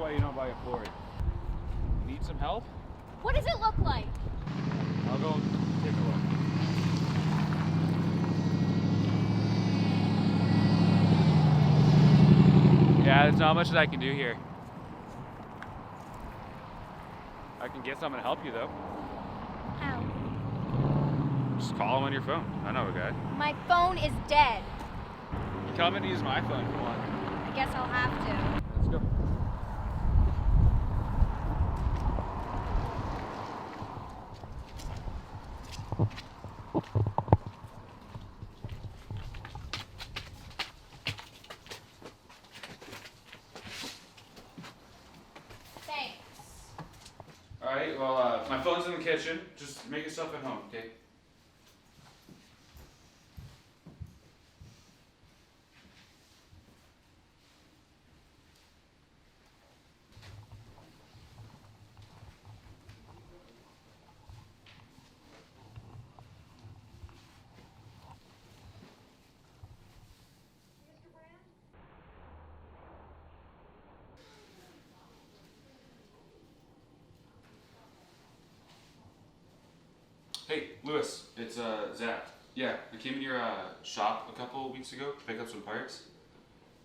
why you don't buy a Ford. Need some help? What does it look like? I'll go take a look. Yeah, there's not much that I can do here. I can get someone to help you though. How? Just call him on your phone. I know a guy. My phone is dead. Come and use my phone if you want. I guess I'll have to. Let's go. Thanks. Alright, well, my phone's in the kitchen. Just make yourself at home, okay? Hey, Lewis, it's Zach. Yeah, I came in your shop a couple weeks ago to pick up some parts.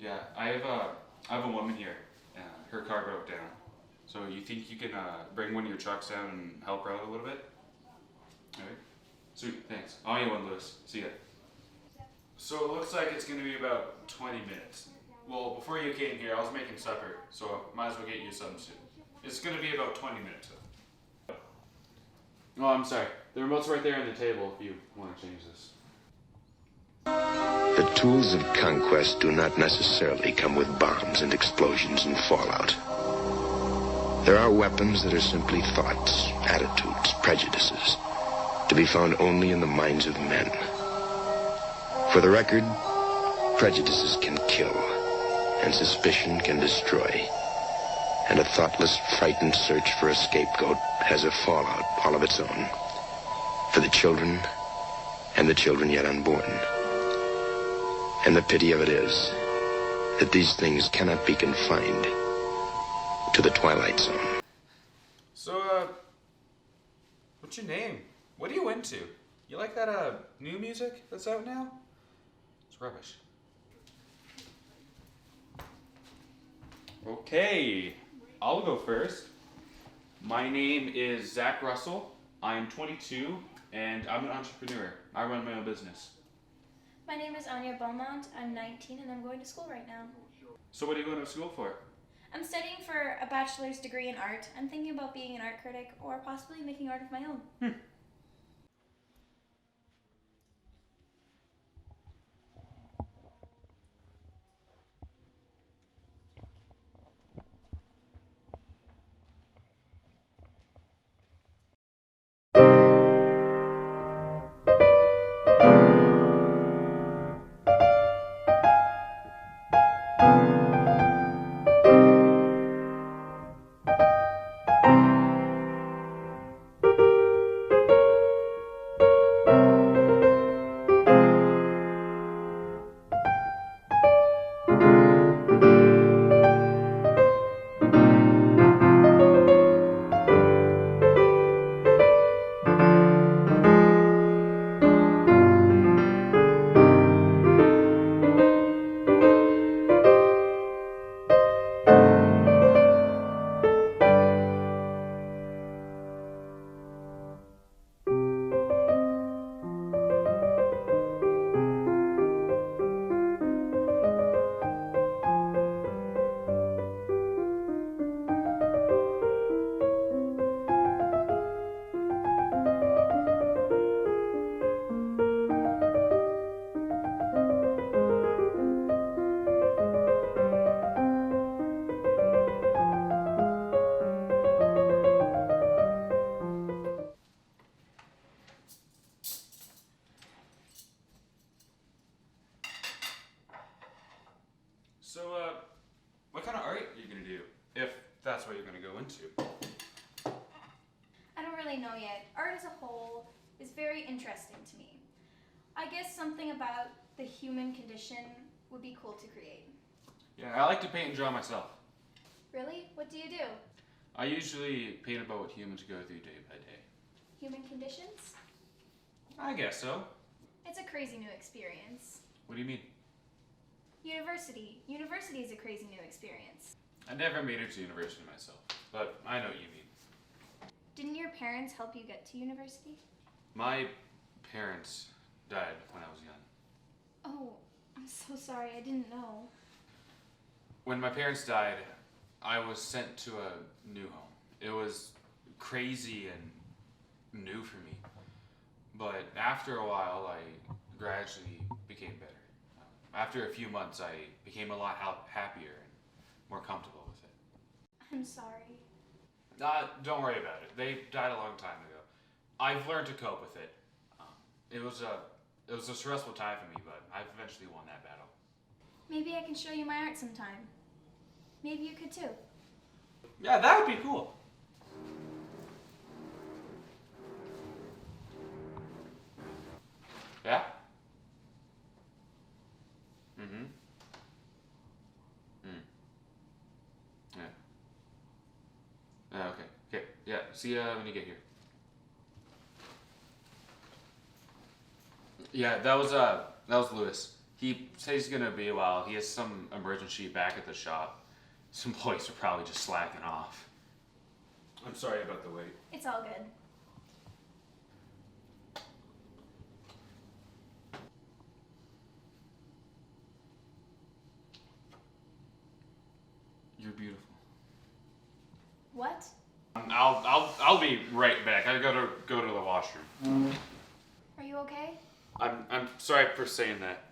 Yeah, I have a woman here. Her car broke down. So you think you can bring one of your trucks down and help her out a little bit? Alright. Sweet, thanks. On you one, Lewis. See ya. So it looks like it's gonna be about 20 minutes. Well, before you came here, I was making supper, so might as well get you something soon. It's gonna be about 20 minutes though. Oh, I'm sorry. The remote's right there on the table if you want to change this. The tools of conquest do not necessarily come with bombs and explosions and fallout. There are weapons that are simply thoughts, attitudes, prejudices, to be found only in the minds of men. For the record, prejudices can kill, and suspicion can destroy. And a thoughtless, frightened search for a scapegoat has a fallout all of its own. For the children, and the children yet unborn. And the pity of it is that these things cannot be confined to the Twilight Zone. So, what's your name? What are you into? You like that, new music that's out now? It's rubbish. Okay, I'll go first. My name is Zach Russell. I'm 22, and I'm an entrepreneur. I run my own business. My name is Anya Beaumont. I'm 19 and I'm going to school right now. So what are you going to school for? I'm studying for a bachelor's degree in art. I'm thinking about being an art critic or possibly making art of my own. So, what kind of art are you going to do, if that's what you're going to go into? I don't really know yet. Art as a whole is very interesting to me. I guess something about the human condition would be cool to create. Yeah, I like to paint and draw myself. Really? What do you do? I usually paint about what humans go through day by day. Human conditions? I guess so. It's a crazy new experience. What do you mean? University. University is a crazy new experience. I never made it to university myself, but I know what you mean. Didn't your parents help you get to university? My parents died when I was young. Oh, I'm so sorry. I didn't know. When my parents died, I was sent to a new home. It was crazy and new for me. But after a while, I gradually became better. After a few months, I became a lot happier and more comfortable with it. I'm sorry. Don't worry about it. They died a long time ago. I've learned to cope with it. It was a stressful time for me, but I've eventually won that battle. Maybe I can show you my art sometime. Maybe you could too. Yeah, that would be cool. Yeah? Mm-hmm. Yeah. Okay. Okay. Yeah. See ya when you get here. Yeah, that was Lewis. He said he's gonna be a while. He has some emergency back at the shop. Some employees are probably just slacking off. I'm sorry about the wait. It's all good. You're beautiful. What? I'll be right back. I gotta go to the washroom. Are you okay? I'm sorry for saying that.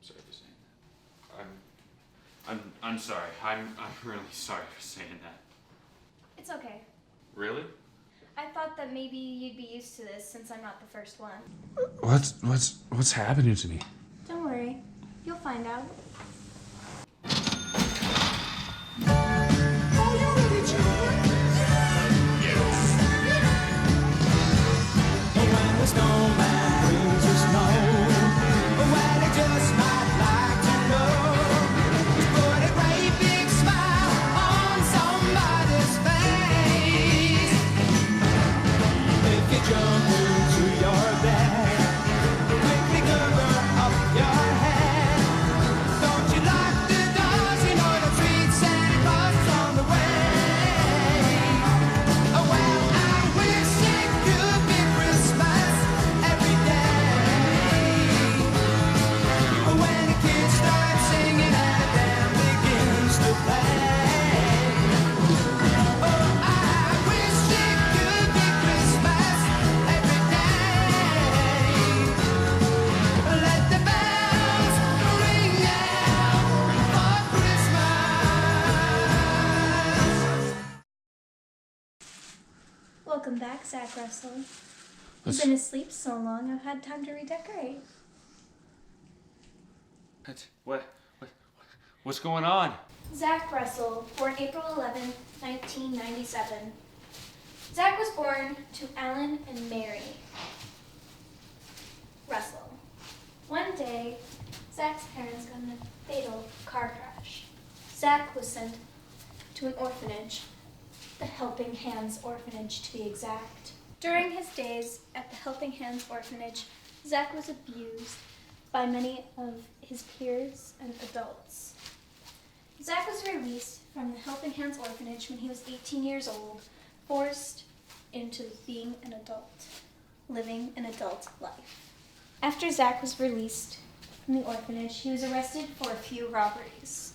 Sorry for saying that. I'm sorry. I'm really sorry for saying that. It's okay. Really? I thought that maybe you'd be used to this since I'm not the first one. What's happening to me? Don't worry. You'll find out. Welcome back, Zach Russell. You've been asleep so long, I've had time to redecorate. What's going on? Zach Russell, born April 11th, 1997. Zach was born to Alan and Mary Russell. One day, Zach's parents got in a fatal car crash. Zach was sent to an orphanage, the Helping Hands Orphanage to be exact. During his days at the Helping Hands Orphanage, Zach was abused by many of his peers and adults. Zach was released from the Helping Hands Orphanage when he was 18 years old, forced into being an adult, living an adult life. After Zach was released from the orphanage, he was arrested for a few robberies.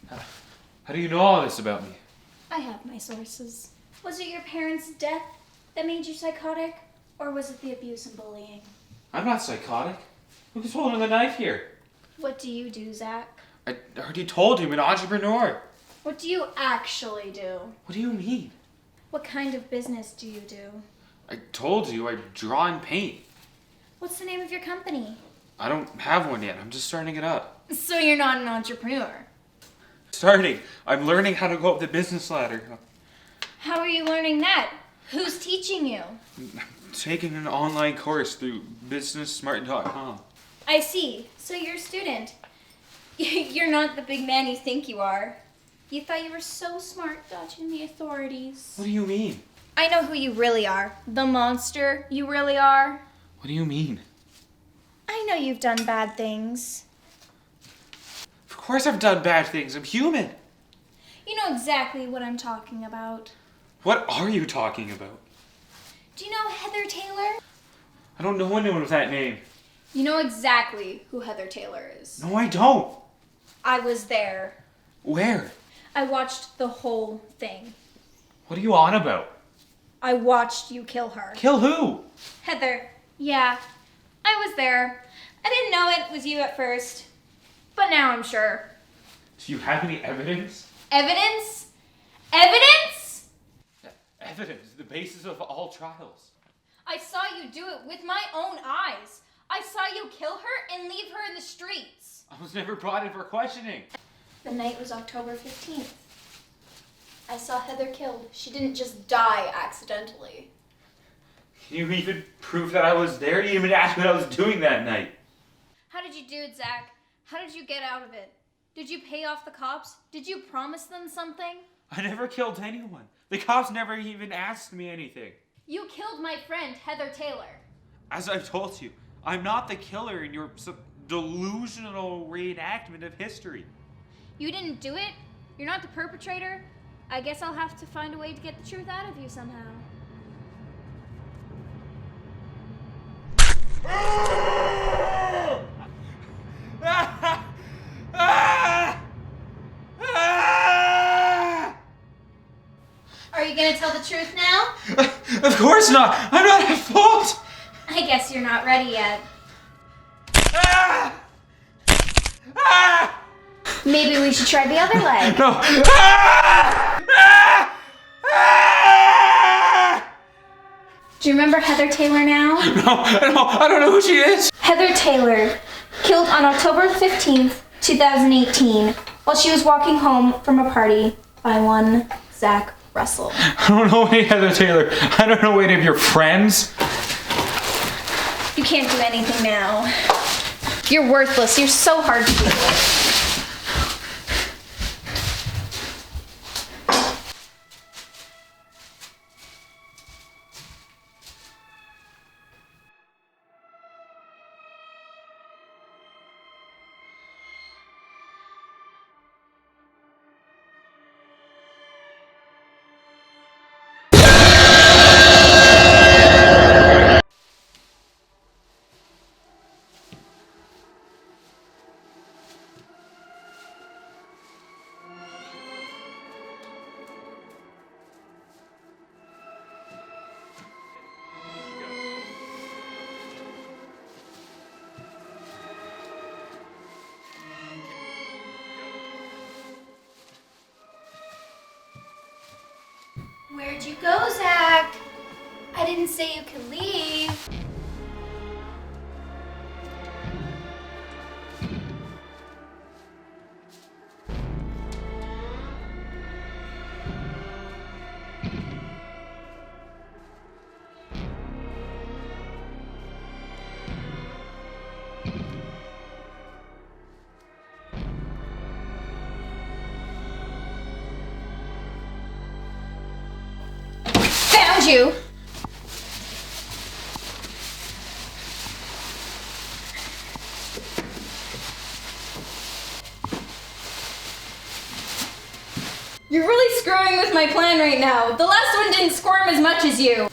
How do you know all this about me? I have my sources. Was it your parents' death that made you psychotic, or was it the abuse and bullying? I'm not psychotic. Who's holding the knife here? What do you do, Zach? I already told you I'm an entrepreneur. What do you actually do? What do you mean? What kind of business do you do? I told you I draw and paint. What's the name of your company? I don't have one yet. I'm just starting it up. So you're not an entrepreneur. Starting. I'm learning how to go up the business ladder. How are you learning that? Who's teaching you? I'm taking an online course through businesssmart.com. I see. So you're a student. You're not the big man you think you are. You thought you were so smart dodging the authorities. What do you mean? I know who you really are. The monster you really are. What do you mean? I know you've done bad things. Of course I've done bad things. I'm human. You know exactly what I'm talking about. What are you talking about? Do you know Heather Taylor? I don't know anyone with that name. You know exactly who Heather Taylor is. No, I don't. I was there. Where? I watched the whole thing. What are you on about? I watched you kill her. Kill who? Heather, yeah, I was there. I didn't know it was you at first, but now I'm sure. Do you have any evidence? Evidence? Evidence? Evidence, the basis of all trials. I saw you do it with my own eyes. I saw you kill her and leave her in the streets. I was never brought in for questioning. The night was October 15th. I saw Heather killed. She didn't just die accidentally. Can you even prove that I was there? You even asked what I was doing that night. How did you do it, Zach? How did you get out of it? Did you pay off the cops? Did you promise them something? I never killed anyone. The cops never even asked me anything. You killed my friend, Heather Taylor. As I've told you, I'm not the killer in your delusional reenactment of history. You didn't do it? You're not the perpetrator? I guess I'll have to find a way to get the truth out of you somehow. Are you gonna tell the truth now? Of course not! I'm not at fault! I guess you're not ready yet. Ah! Ah! Maybe we should try the other leg. No! Ah! Ah! Ah! Do you remember Heather Taylor now? No, I don't know who she is. Heather Taylor, killed on October 15th, 2018, while she was walking home from a party by one Zach Russell. I don't know any Heather Taylor. I don't know any of your friends. You can't do anything now. You're worthless. You're so hard to deal with. Where'd you go, Zach? I didn't say you could leave. Found you! You're really screwing with my plan right now. The last one didn't squirm as much as you.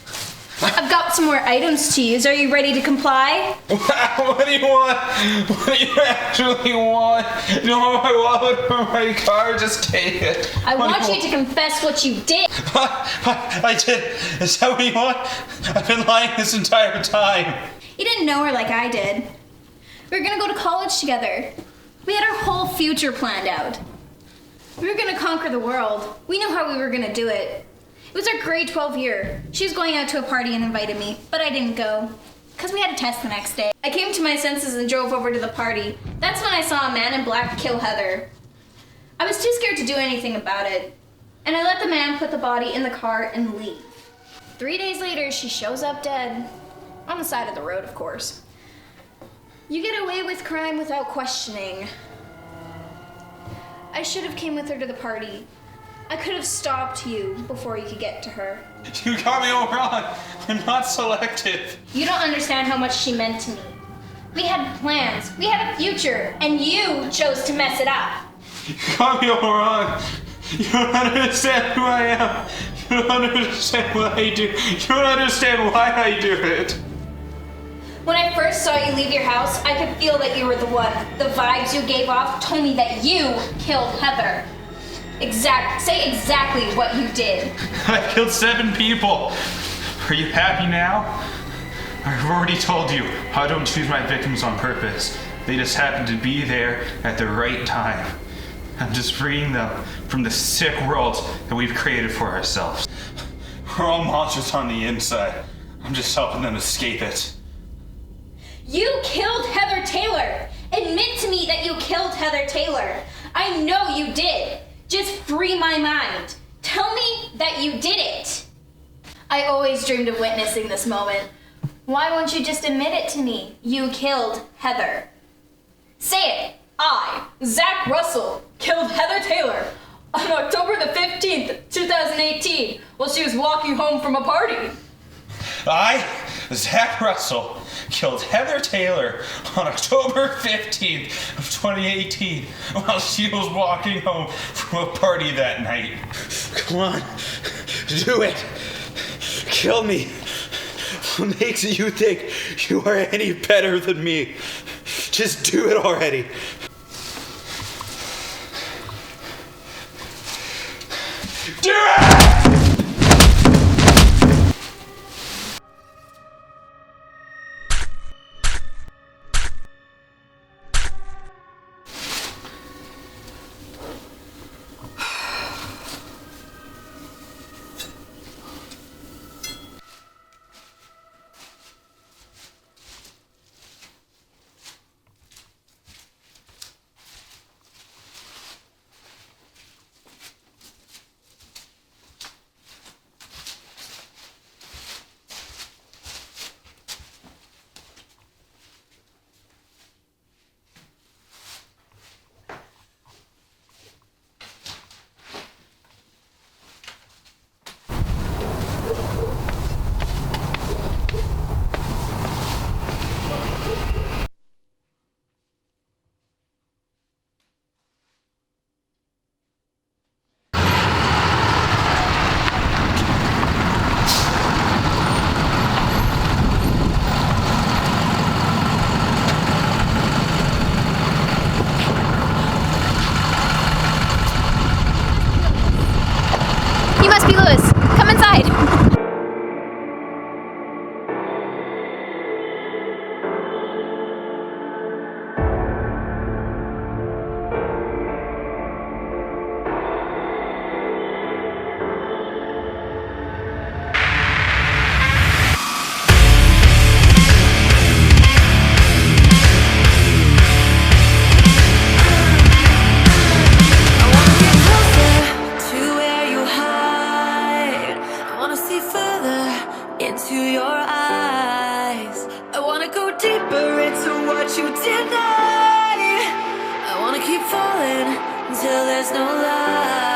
I've got some more items to use. Are you ready to comply? What do you want? What do you actually want? No, my wallet or my car, just take it. I want you to confess what you did. I did. Is that what you want? I've been lying this entire time. You didn't know her like I did. We were gonna go to college together. We had our whole future planned out. We were gonna conquer the world. We knew how we were gonna do it. It was our grade 12 year. She was going out to a party and invited me, but I didn't go. because we had a test the next day. I came to my senses and drove over to the party. That's when I saw a man in black kill Heather. I was too scared to do anything about it, and I let the man put the body in the car and leave. 3 days later, she shows up dead. On the side of the road, of course. You get away with crime without questioning. I should have came with her to the party. I could have stopped you before you could get to her. You got me all wrong. I'm not selective. You don't understand how much she meant to me. We had plans, we had a future, and you chose to mess it up. You got me all wrong. You don't understand who I am. You don't understand what I do. You don't understand why I do it. When I first saw you leave your house, I could feel that you were the one. The vibes you gave off told me that you killed Heather. Say exactly what you did. I killed 7 people. Are you happy now? I've already told you, I don't choose my victims on purpose. They just happen to be there at the right time. I'm just freeing them from the sick world that we've created for ourselves. We're all monsters on the inside. I'm just helping them escape it. You killed Heather Taylor. Admit to me that you killed Heather Taylor. I know you did. Just free my mind. Tell me that you did it. I always dreamed of witnessing this moment. Why won't you just admit it to me? You killed Heather. Say it. I, Zach Russell, killed Heather Taylor on October the 15th, 2018, while she was walking home from a party. I, Zach Russell, killed Heather Taylor on October 15th of 2018 while she was walking home from a party that night. Come on, do it. Kill me. What makes you think you are any better than me? Just do it already. Do it! into your eyes. I wanna go deeper into what you deny. I wanna keep falling until there's no lie.